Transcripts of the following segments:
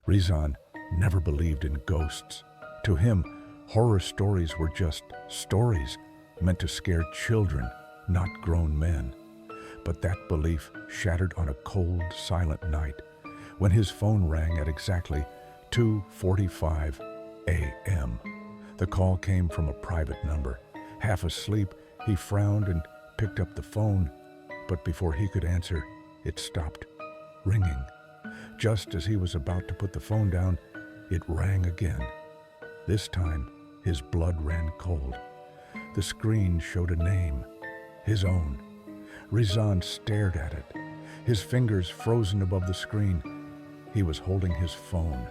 Rizon never believed in ghosts. To him, horror stories were just stories meant to scare children, not grown men. But that belief shattered on a cold, silent night when his phone rang at exactly 2:45 a.m. The call came from a private number. Half asleep, he frowned and picked up the phone, but before he could answer, it stopped ringing. Just as he was about to put the phone down, it rang again. This time, his blood ran cold. The screen showed a name, his own. Rizon stared at it, his fingers frozen above the screen. He was holding his phone.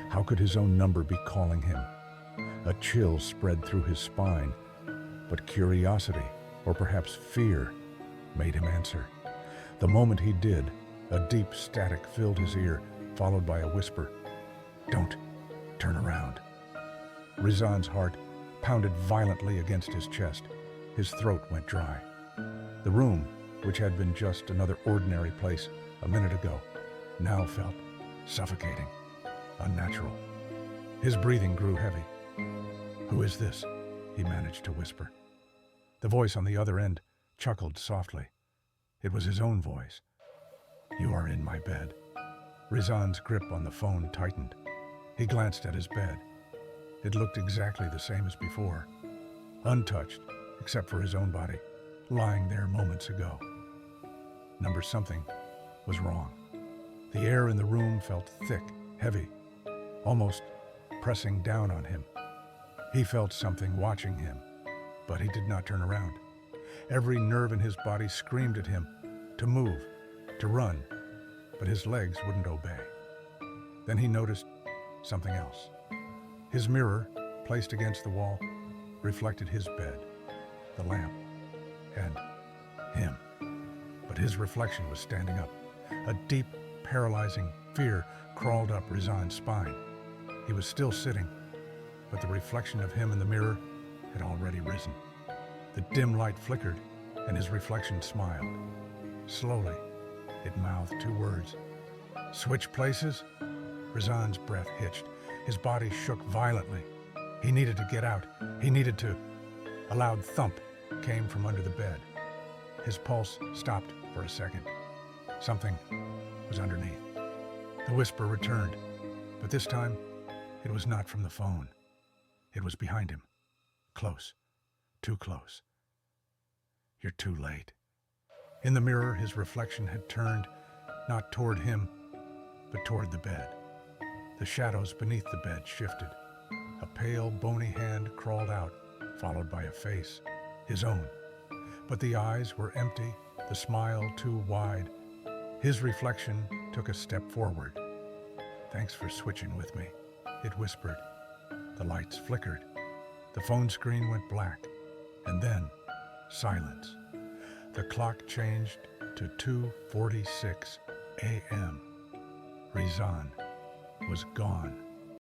How could his own number be calling him? A chill spread through his spine, but curiosity, or perhaps fear, made him answer. The moment he did, a deep static filled his ear, followed by a whisper, "Don't turn around." Rizon's heart pounded violently against his chest. His throat went dry. The room, which had been just another ordinary place a minute ago, now felt suffocating, unnatural. His breathing grew heavy. "Who is this?" he managed to whisper. The voice on the other end chuckled softly. It was his own voice. "You are in my bed." Rizon's grip on the phone tightened. He glanced at his bed. It looked exactly the same as before, untouched except for his own body, lying there moments ago. Something was wrong. The air in the room felt thick, heavy, almost pressing down on him. He felt something watching him, but he did not turn around. Every nerve in his body screamed at him to move, to run, but his legs wouldn't obey. Then he noticed something else. His mirror, placed against the wall, reflected his bed, the lamp, and him. But his reflection was standing up. A deep, paralyzing fear crawled up Rizon's spine. He was still sitting, but the reflection of him in the mirror had already risen. The dim light flickered, and his reflection smiled. Slowly, it mouthed two words. "Switch places?" Rizon's breath hitched. His body shook violently. He needed to get out. He needed to. A loud thump came from under the bed. His pulse stopped for a second. Something was underneath. The whisper returned, but this time it was not from the phone. It was behind him. Close. Too close. "You're too late." In the mirror, his reflection had turned, not toward him, but toward the bed. The shadows beneath the bed shifted. A pale, bony hand crawled out, followed by a face, his own. But the eyes were empty, the smile too wide. His reflection took a step forward. "Thanks for switching with me," it whispered. The lights flickered. The phone screen went black, and then silence. The clock changed to 2:46 a.m. Rizon was gone.